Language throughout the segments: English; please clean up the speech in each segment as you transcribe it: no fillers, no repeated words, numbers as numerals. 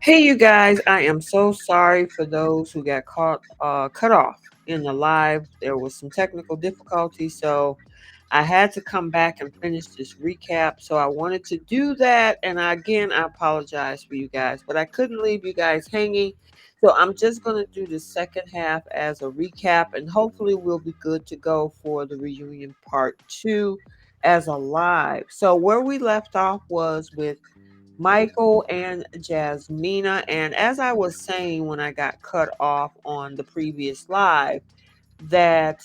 Hey, you guys, I am so sorry for those who got cut off in the live. There was some technical difficulty, so I had to come back and finish this recap. So I wanted to do that, and I apologize for you guys, but I couldn't leave you guys hanging. So I'm just going to do the second half as a recap, and hopefully we'll be good to go for the reunion part two as a live. So where we left off was with Michael and Jasmina. And as I was saying when I got cut off on the previous live, that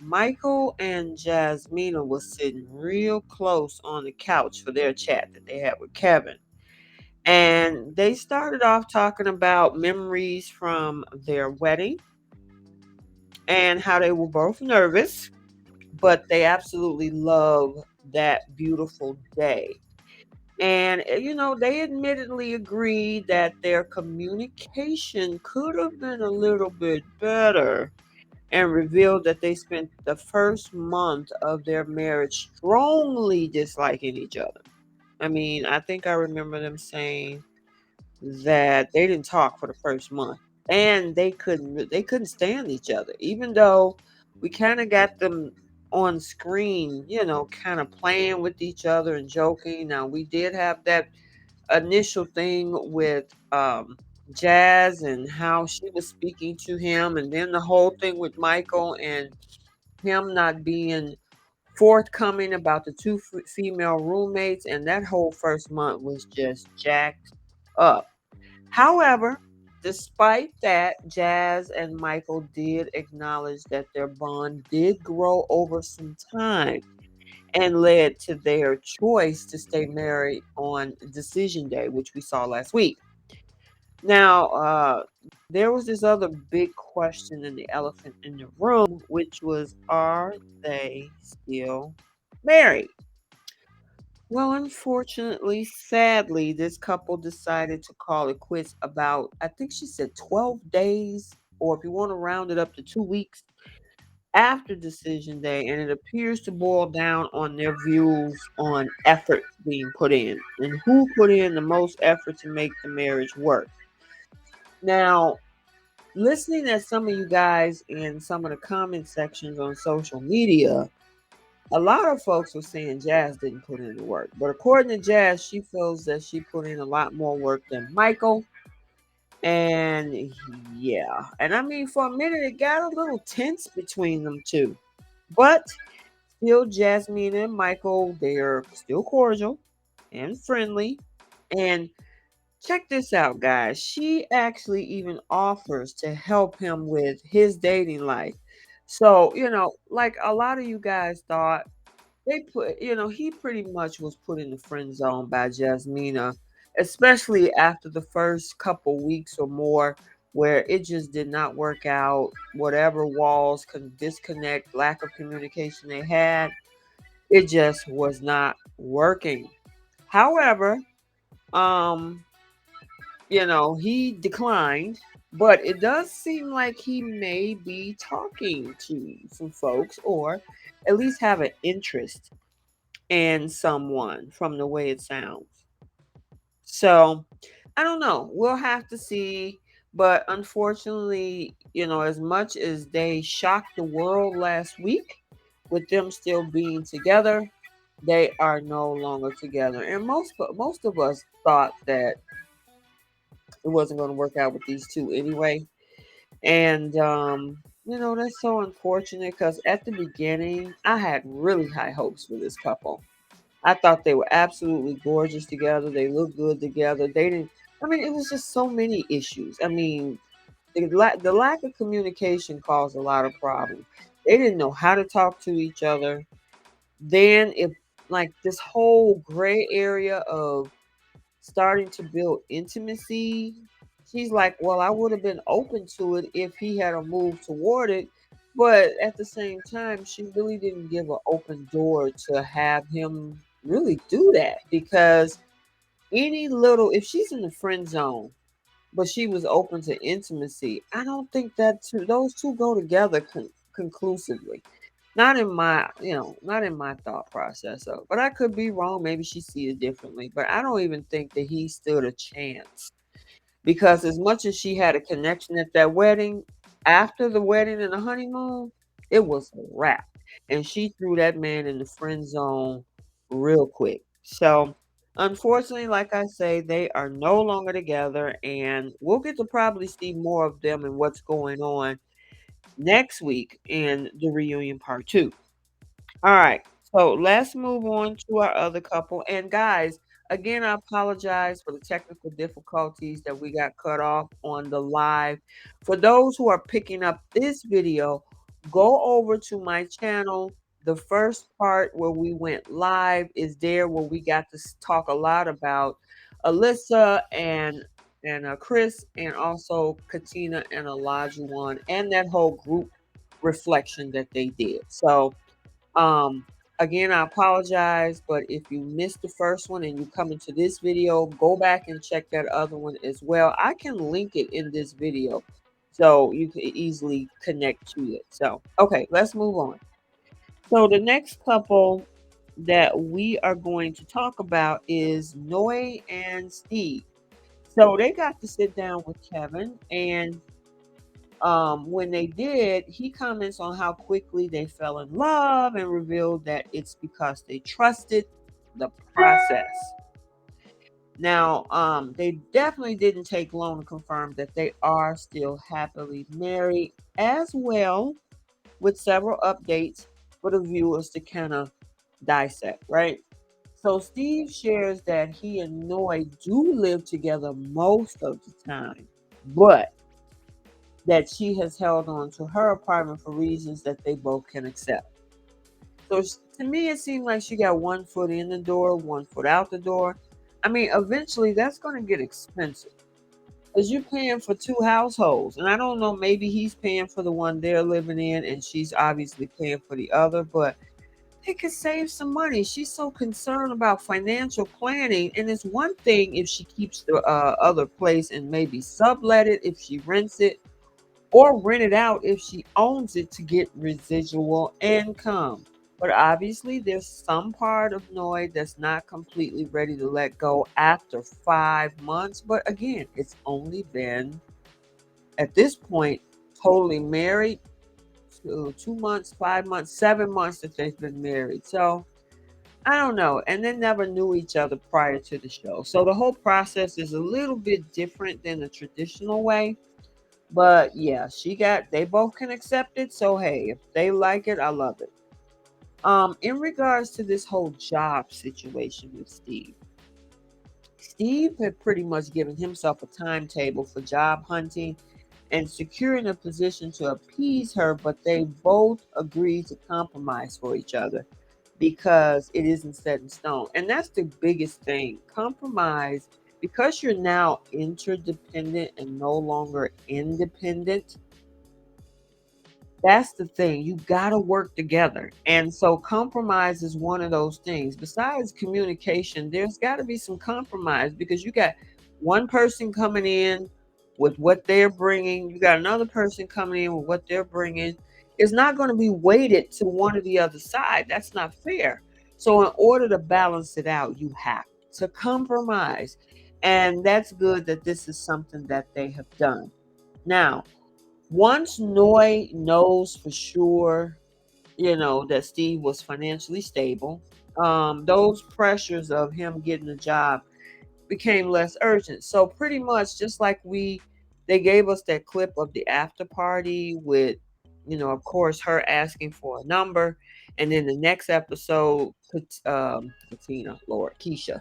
Michael and Jasmina was sitting real close on the couch for their chat that they had with Kevin. And they started off talking about memories from their wedding and how they were both nervous, but they absolutely love that beautiful day. And, they admittedly agreed that their communication could have been a little bit better and revealed that they spent the first month of their marriage strongly disliking each other. I mean, I think I remember them saying that they didn't talk for the first month and they couldn't stand each other, even though we kind of got them on screen, kind of playing with each other and joking. Now we did have that initial thing with Jazz and how she was speaking to him, and then the whole thing with Michael and him not being forthcoming about the two female roommates, and that whole first month was just jacked up. However, despite that, Jazz and Michael did acknowledge that their bond did grow over some time and led to their choice to stay married on decision day, which we saw last week. Now, there was this other big question in the elephant in the room, which was, are they still married? Well, unfortunately, sadly, this couple decided to call it quits about, I think she said 12 days, or if you want to round it up to 2 weeks after decision day, and it appears to boil down on their views on effort being put in and who put in the most effort to make the marriage work. Now, listening at some of you guys in some of the comment sections on social media, a lot of folks were saying Jazz didn't put in the work. But according to Jazz, she feels that she put in a lot more work than Michael. And yeah, and I mean, for a minute, it got a little tense between them two. But still, Jasmine and Michael, they're still cordial and friendly. And check this out, guys. She actually even offers to help him with his dating life. So, like a lot of you guys thought, he pretty much was put in the friend zone by Jasmina, especially after the first couple weeks or more, where it just did not work out. Whatever walls can disconnect, lack of communication they had, it just was not working. However, um, he declined, but it does seem like he may be talking to some folks or at least have an interest in someone from the way it sounds. So I don't know. We'll have to see. But unfortunately, as much as they shocked the world last week with them still being together, they are no longer together. And most of us thought that it wasn't going to work out with these two anyway. And that's so unfortunate because at the beginning, I had really high hopes for this couple. I thought they were absolutely gorgeous together. They looked good together. They didn't. I mean, it was just so many issues. I mean, the lack of communication caused a lot of problems. They didn't know how to talk to each other. Then, if like this whole gray area of starting to build intimacy, she's like, well, I would have been open to it if he had a move toward it. But at the same time, she really didn't give an open door to have him really do that because if she's in the friend zone, but she was open to intimacy, I don't think those two go together conclusively. Not in my thought process. So, but I could be wrong. Maybe she sees it differently. But I don't even think that he stood a chance because as much as she had a connection at that wedding, after the wedding and the honeymoon, it was a wrap. And she threw that man in the friend zone real quick. So, unfortunately, like I say, they are no longer together, and we'll get to probably see more of them and what's going on next week in the reunion part two. All right. So let's move on to our other couple. And guys, again, I apologize for the technical difficulties that we got cut off on the live. For those who are picking up this video, go over to my channel. The first part where we went live is there where we got to talk a lot about Alyssa and Chris and also Katina and Olajuwon and that whole group reflection that they did. So um, again, I apologize, but if you missed the first one and you come into this video, go back and check that other one as well. I can link it in this video so you can easily connect to it. So, okay, let's move on. So, the next couple that we are going to talk about is Noy and Steve. So, they got to sit down with Kevin, and when they did, he comments on how quickly they fell in love and revealed that it's because they trusted the process. Now, they definitely didn't take long to confirm that they are still happily married, as well with several updates for the viewers to kind of dissect, right? So Steve shares that he and Noy do live together most of the time, but that she has held on to her apartment for reasons that they both can accept. So to me, it seemed like she got one foot in the door, one foot out the door. I mean, eventually that's going to get expensive because you're paying for two households. And I don't know, maybe he's paying for the one they're living in and she's obviously paying for the other, but they could save some money. She's so concerned about financial planning. And it's one thing if she keeps the other place and maybe sublet it if she rents it or rent it out if she owns it to get residual income. But obviously, there's some part of Noy that's not completely ready to let go after 5 months. But again, it's only been at this point totally married to 2 months, 5 months, 7 months that they've been married. So I don't know. And they never knew each other prior to the show. So the whole process is a little bit different than the traditional way. But yeah, they both can accept it. So hey, if they like it, I love it. In regards to this whole job situation with Steve, Steve had pretty much given himself a timetable for job hunting and securing a position to appease her, but they both agreed to compromise for each other because it isn't set in stone. And that's the biggest thing. Compromise, because you're now interdependent and no longer independent. That's the thing. You got to work together. And so compromise is one of those things. Besides communication, there's got to be some compromise because you got one person coming in with what they're bringing, you got another person coming in with what they're bringing. It's not going to be weighted to one or the other side. That's not fair. So, in order to balance it out, you have to compromise. And that's good that this is something that they have done. Now, once Noy knows for sure, that Steve was financially stable, those pressures of him getting a job became less urgent. So pretty much just like they gave us that clip of the after party with, of course, her asking for a number. And then the next episode, Katina, Lord, Keisha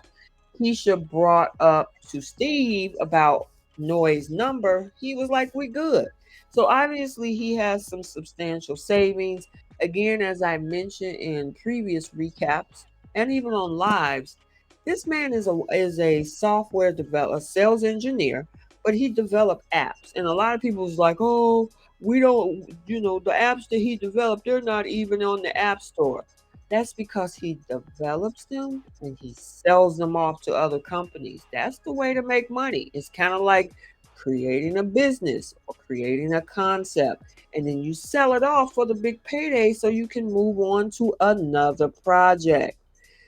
brought up to Steve about Noy's number, he was like, "We're good." So obviously, he has some substantial savings. Again, as I mentioned in previous recaps and even on lives, this man is a software developer, sales engineer, but he developed apps. And a lot of people was like, "Oh, we don't, the apps that he developed, they're not even on the App Store." That's because he develops them and he sells them off to other companies. That's the way to make money. It's kind of like creating a business or creating a concept, and then you sell it off for the big payday so you can move on to another project.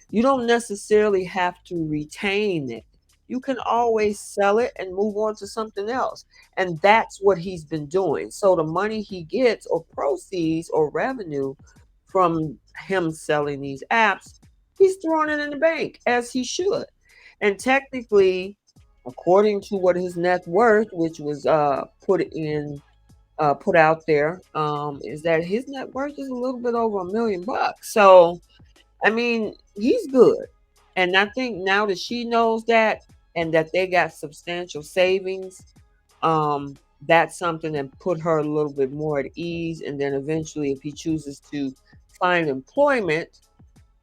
You don't necessarily have to retain it. you can always sell it and move on to something else. And that's what he's been doing. So the money he gets or proceeds or revenue from him selling these apps, he's throwing it in the bank as he should. And technically, according to what his net worth, which was put out there, is that his net worth is a little bit over $1 million. So I mean, he's good. And I think now that she knows that and that they got substantial savings, that's something that put her a little bit more at ease. And then eventually, if he chooses to find employment,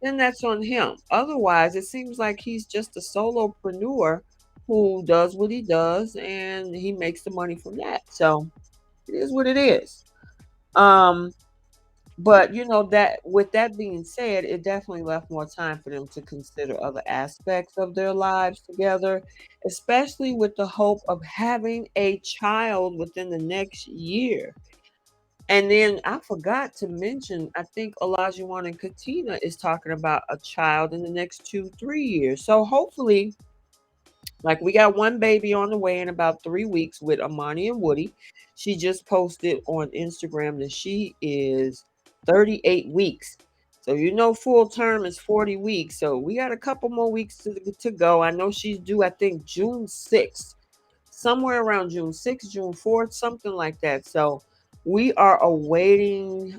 then that's on him. Otherwise, it seems like he's just a solopreneur who does what he does and he makes the money from that. So it is what it is. Um, but that with that being said, it definitely left more time for them to consider other aspects of their lives together, especially with the hope of having a child within the next year. And then I forgot to mention, I think Olajuwon and Katina is talking about a child in the next 2, 3 years. So hopefully, like we got one baby on the way in about 3 weeks with Amani and Woody. She just posted on Instagram that she is 38 weeks. So full term is 40 weeks. So we got a couple more weeks to go. I know she's due, I think, June 6th, somewhere around June 6th, June 4th, something like that. So we are awaiting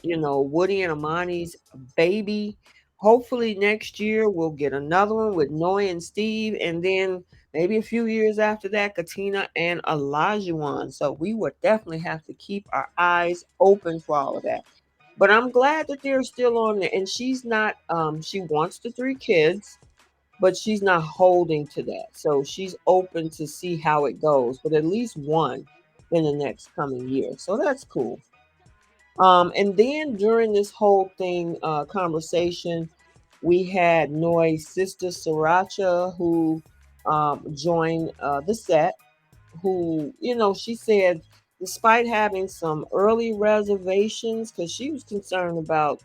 Woody and Amani's baby. Hopefully next year we'll get another one with Noy and Steve, and then maybe a few years after that, Katina and Olajuwon. So we would definitely have to keep our eyes open for all of that. But I'm glad that they're still on there, and she's not. She wants the 3 kids, but she's not holding to that. So she's open to see how it goes, but at least one in the next coming year. So that's cool. And then during this whole thing, conversation, we had Noy's sister Sriracha who joined the set. Who, she said, despite having some early reservations, because she was concerned about,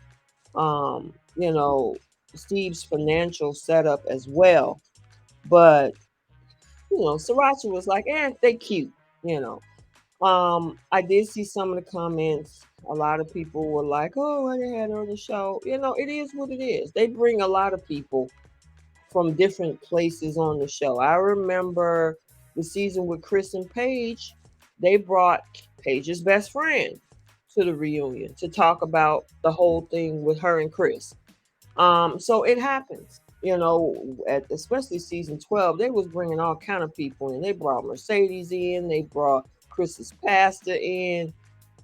you know, Steve's financial setup as well. But, Sriracha was like, they cute, you know. I did see some of the comments. A lot of people were like, "Oh, I had her on the show." It is what it is. They bring a lot of people from different places on the show. I remember the season with Chris and Paige. They brought Paige's best friend to the reunion to talk about the whole thing with her and Chris. So it happens. At especially season 12, they was bringing all kind of people in. They brought Mercedes in. They brought Chris's pastor in.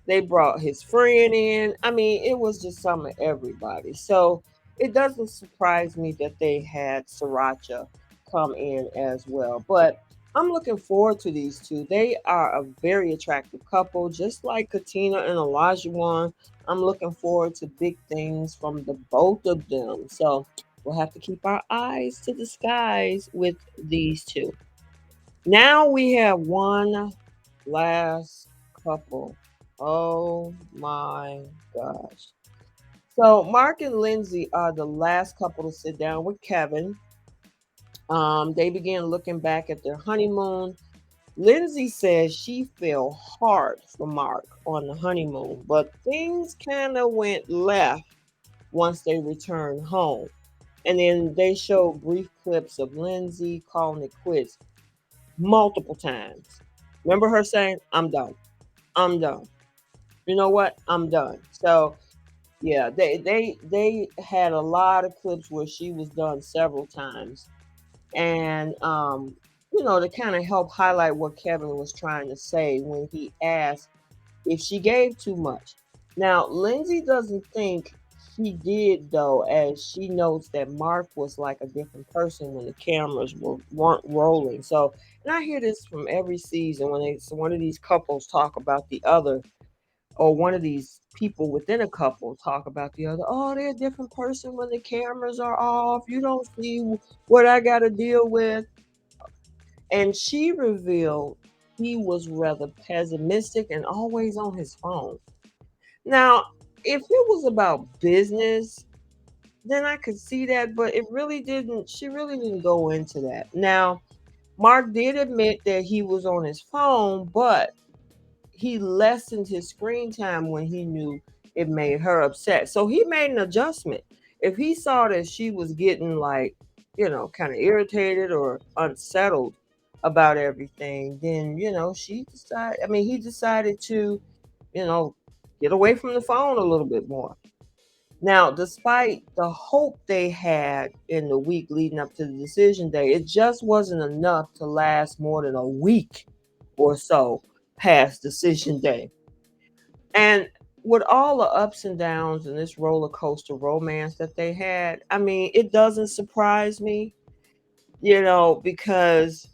They brought his friend in. I mean, it was just some of everybody. So it doesn't surprise me that they had Sriracha come in as well. But I'm looking forward to these two. They are a very attractive couple, just like Katina and Olajuwon. I'm looking forward to big things from the both of them. So we'll have to keep our eyes to the skies with these two. Now we have one last couple. Oh my gosh. So Mark and Lindsay are the last couple to sit down with Kevin. They began looking back at their honeymoon. Lindsay says she fell hard for Mark on the honeymoon, but things kind of went left once they returned home. And then they show brief clips of Lindsay calling it quits multiple times. Remember her saying, "I'm done. I'm done. You know what? I'm done." So yeah, they had a lot of clips where she was done several times, and to kind of help highlight what Kevin was trying to say when he asked if she gave too much. Now Lindsay doesn't think she did though, as she notes that Mark was like a different person when the cameras weren't rolling. So, and I hear this from every season when one of these couples talk about the other, or one of these people within a couple talk about the other. Oh, they're a different person when the cameras are off. You don't see what I got to deal with. And she revealed he was rather pessimistic and always on his phone. Now, if it was about business, then I could see that, but it really didn't. She really didn't go into that. Now, Mark did admit that he was on his phone, but he lessened his screen time when he knew it made her upset. So he made an adjustment. If he saw that she was getting like, kind of irritated or unsettled about everything, then, he decided to, you know, get away from the phone a little bit more. Now, despite the hope they had in the week leading up to the decision day, it just wasn't enough to last more than a week or so past decision day. And with all the ups and downs and this roller coaster romance that they had, it doesn't surprise me, because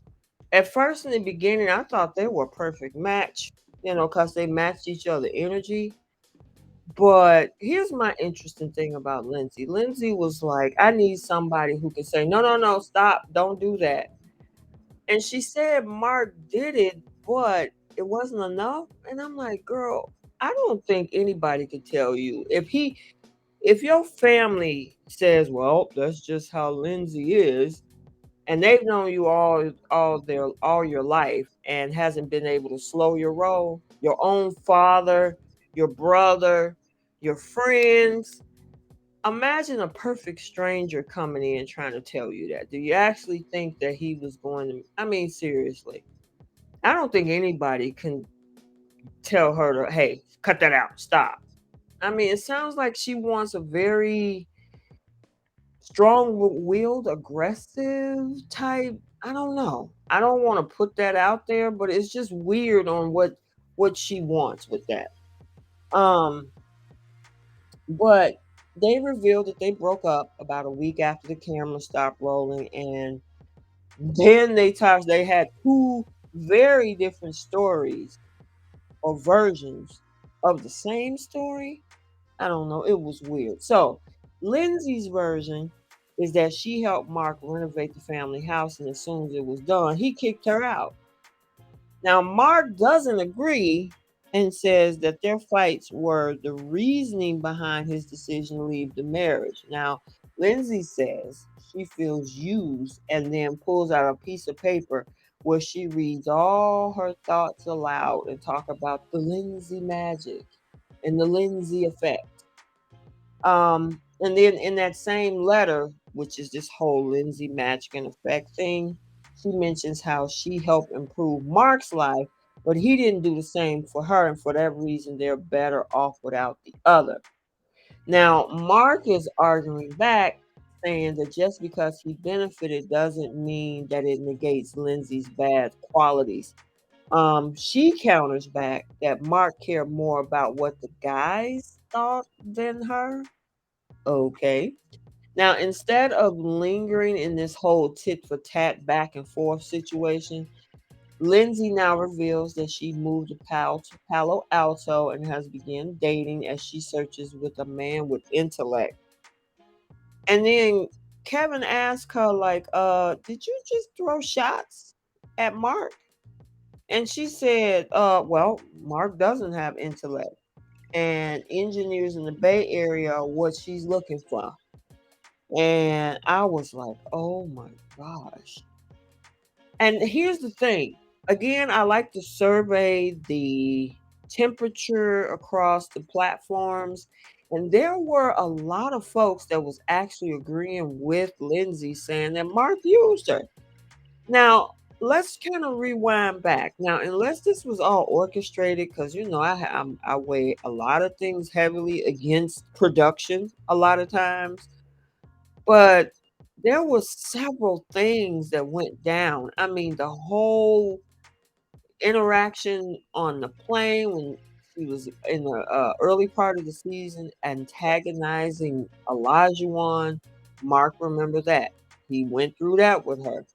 at first in the beginning, I thought they were a perfect match, because they matched each other energy. But here's my interesting thing about Lindsay. Lindsay was like, I need somebody who can say, no, no, no, stop, don't do that. And she said Mark did it, but it wasn't enough. And I'm like, girl, I don't think anybody could tell you. If your family says, well, that's just how Lindsay is, and they've known you all your life and hasn't been able to slow your roll, your own father, your brother, your friends, imagine a perfect stranger coming in trying to tell you that. Do you actually think that he was going to? Seriously, I don't think anybody can tell her to, hey, cut that out, stop. It sounds like she wants a very strong-willed, aggressive type. I don't know. I don't want to put that out there, but it's just weird on what she wants with that. Um, but they revealed that they broke up about a week after the camera stopped rolling, and then they had two very different stories or versions of the same story. I don't know. It was weird. So, Lindsay's version is that she helped Mark renovate the family house, and as soon as it was done, he kicked her out. Now, Mark doesn't agree and says that their fights were the reasoning behind his decision to leave the marriage. Now, Lindsay says she feels used and then pulls out a piece of paper where she reads all her thoughts aloud and talk about the Lindsay magic and the Lindsay effect. And then in that same letter, which is this whole Lindsay magic and effect thing, she mentions how she helped improve Mark's life, but he didn't do the same for her, and for that reason, they're better off without the other. Now, Mark is arguing back, saying that just because he benefited doesn't mean that it negates Lindsay's bad qualities. She counters back that Mark cared more about what the guys thought than her. Okay. Now, instead of lingering in this whole tit for tat back and forth situation, Lindsay now reveals that she moved to Palo Alto and has begun dating as she searches with a man with intellect. And then Kevin asked her, like, did you just throw shots at Mark? And she said, well, Mark doesn't have intellect. And engineers in the Bay Area are what she's looking for. And I was like, oh my gosh. And here's the thing. Again, I like to survey the temperature across the platforms. And there were a lot of folks that was actually agreeing with Lindsay saying that Mark used her. Now, let's kind of rewind back. Now, unless this was all orchestrated, because I weigh a lot of things heavily against production a lot of times. But there was several things that went down. The whole interaction on the plane when she was in the early part of the season antagonizing Olajuwon. Mark, remember that. He went through that with her.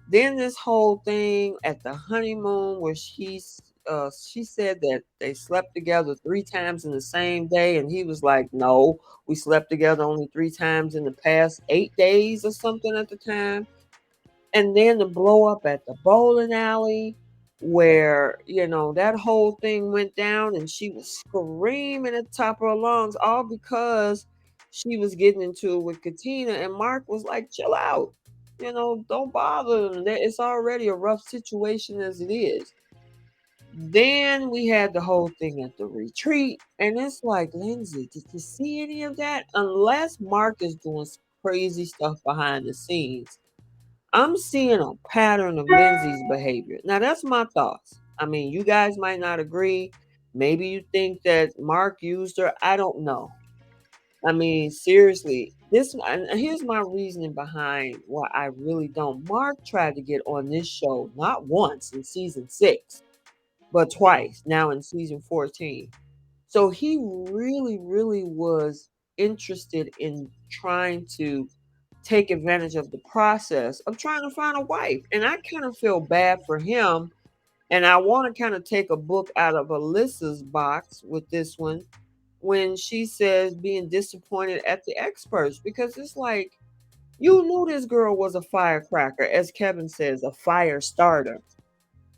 Then this whole thing at the honeymoon where she said that they slept together 3 times in the same day, and he was like, "No, we slept together only 3 times in the past 8 days or something at the time." And then the blow up at the bowling alley, where that whole thing went down, and she was screaming at the top of her lungs, all because she was getting into it with Katina, and Mark was like, chill out. Don't bother them. It's already a rough situation as it is. Then we had the whole thing at the retreat, and it's like, Lindsay, did you see any of that? Unless Mark is doing some crazy stuff behind the scenes, I'm seeing a pattern of Lindsay's behavior. Now, that's my thoughts. I mean, you guys might not agree. Maybe you think that Mark used her. I don't know. I mean, seriously, and here's my reasoning behind why I really don't. Mark tried to get on this show not once in season 6, but twice now in season 14. So he really, really was interested in trying to take advantage of the process of trying to find a wife. And I kind of feel bad for him. And I want to kind of take a book out of Alyssa's box with this one when she says being disappointed at the experts, because it's like you knew this girl was a firecracker, as Kevin says, a fire starter.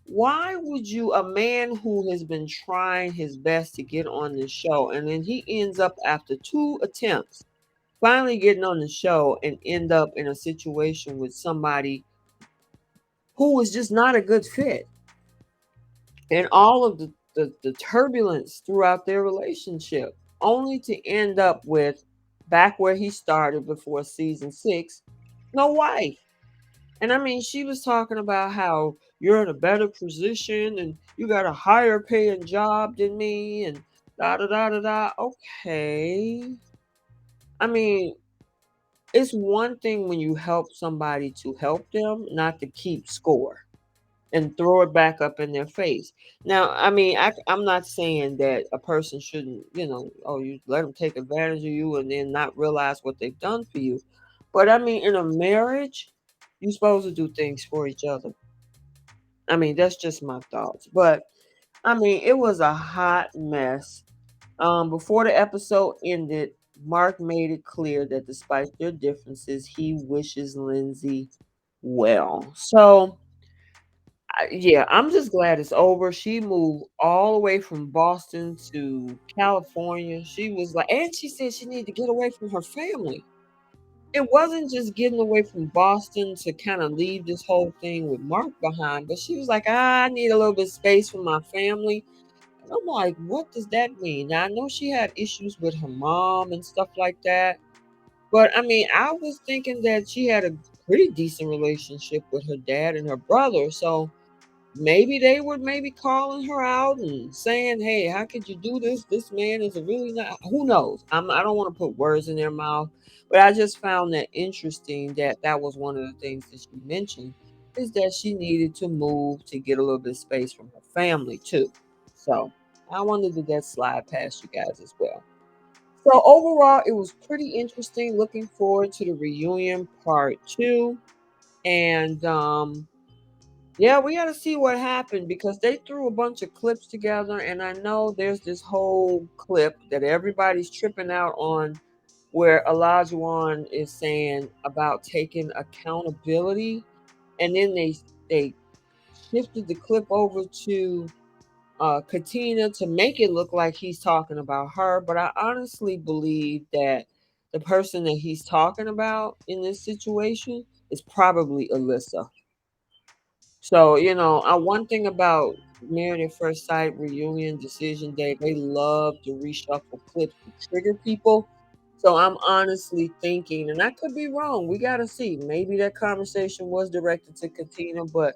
Why would you, a man who has been trying his best to get on the show, and then he ends up after 2 attempts finally getting on the show and end up in a situation with somebody who was just not a good fit? And all of the turbulence throughout their relationship, only to end up with back where he started before season 6, no wife. And I mean, she was talking about how you're in a better position and you got a higher paying job than me and da da da da da. Okay. I mean, it's one thing when you help somebody to help them, not to keep score and throw it back up in their face. Now, I mean, I'm not saying that a person shouldn't, oh, you let them take advantage of you and then not realize what they've done for you. But I mean, in a marriage, you're supposed to do things for each other. I mean, that's just my thoughts. But I mean, it was a hot mess. Before the episode ended, Mark made it clear that despite their differences, he wishes Lindsay well. So, yeah, I'm just glad it's over. She moved all the way from Boston to California. She was like, and she said she needed to get away from her family. It wasn't just getting away from Boston to kind of leave this whole thing with Mark behind, but she was like, I need a little bit of space from my family. And I'm like, what does that mean? Now, I know she had issues with her mom and stuff like that. But I mean, I was thinking that she had a pretty decent relationship with her dad and her brother. So maybe they were maybe calling her out and saying, "Hey, how could you do this? This man is a really not." Who knows? I don't want to put words in their mouth, but I just found that interesting that that was one of the things that she mentioned is that she needed to move to get a little bit of space from her family too. So I wanted to get slide past you guys as well. So overall, it was pretty interesting. Looking forward to the reunion part 2, and yeah, we got to see what happened because they threw a bunch of clips together, and I know there's this whole clip that everybody's tripping out on, where Olajuwon is saying about taking accountability, and then they shifted the clip over to Katina to make it look like he's talking about her, but I honestly believe that the person that he's talking about in this situation is probably Alyssa. So, one thing about Married at First Sight reunion decision day, they love to reshuffle clips to trigger people. So I'm honestly thinking, and I could be wrong, we got to see. Maybe that conversation was directed to Katina, but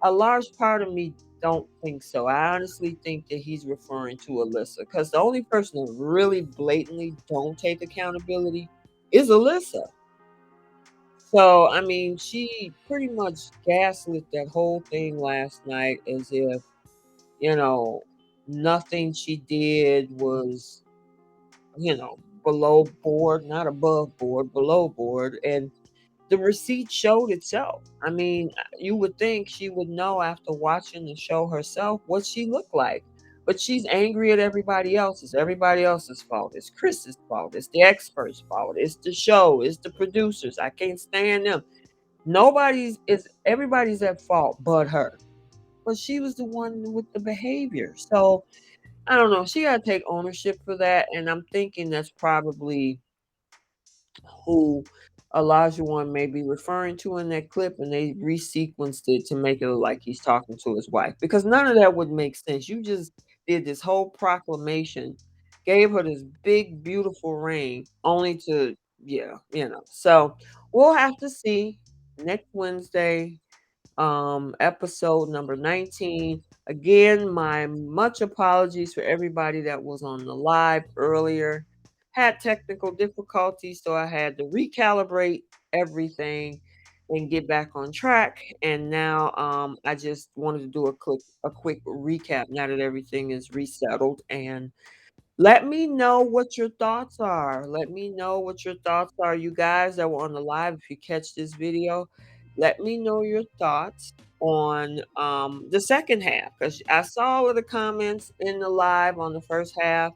a large part of me don't think so. I honestly think that he's referring to Alyssa because the only person that really blatantly don't take accountability is Alyssa. So, I mean, she pretty much gaslit that whole thing last night as if, you know, nothing she did was, below board, not above board, below board. And the receipt showed itself. I mean, you would think she would know after watching the show herself what she looked like. But she's angry at everybody else. It's everybody else's fault. It's Chris's fault. It's the expert's fault. It's the show. It's the producers. I can't stand them. Everybody's at fault but her. But she was the one with the behavior. So I don't know. She gotta take ownership for that. And I'm thinking that's probably who Elijah One may be referring to in that clip, and they resequenced it to make it look like he's talking to his wife. Because none of that would make sense. You just did this whole proclamation, gave her this big, beautiful ring, only to, yeah, So we'll have to see next Wednesday, episode number 19. Again, my much apologies for everybody that was on the live earlier. Had technical difficulties, so I had to recalibrate everything and get back on track. And now I just wanted to do a quick recap now that everything is resettled, and let me know what your thoughts are. Let me know what your thoughts are. You guys that were on the live, if you catch this video, let me know your thoughts on the second half, because I saw all of the comments in the live on the first half.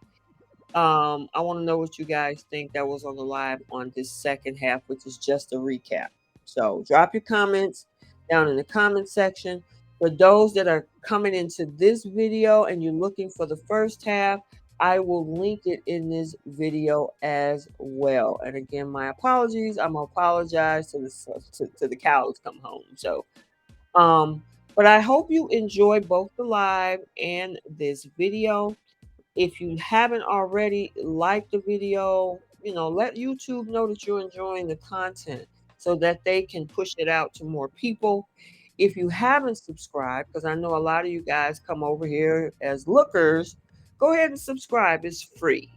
I want to know what you guys think that was on the live on this second half, which is just a recap. So drop your comments down in the comment section. For those that are coming into this video and you're looking for the first half, I will link it in this video as well. And again, my apologies. I'm gonna apologize to the cows come home. So um, but I hope you enjoy both the live and this video. If you haven't already, like the video, let YouTube know that you're enjoying the content so that they can push it out to more people. If you haven't subscribed, because I know a lot of you guys come over here as lookers, go ahead and subscribe. It's free.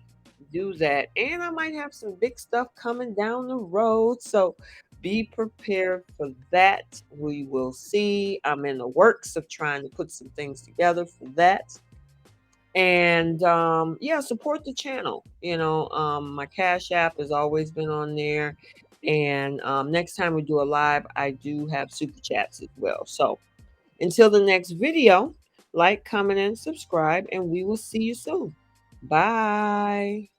Do that. And I might have some big stuff coming down the road. So be prepared for that. We will see. I'm in the works of trying to put some things together for that. And yeah, support the channel. My Cash App has always been on there. And next time we do a live, I do have super chats as well. So until the next video, like, comment, and subscribe, and we will see you soon. Bye.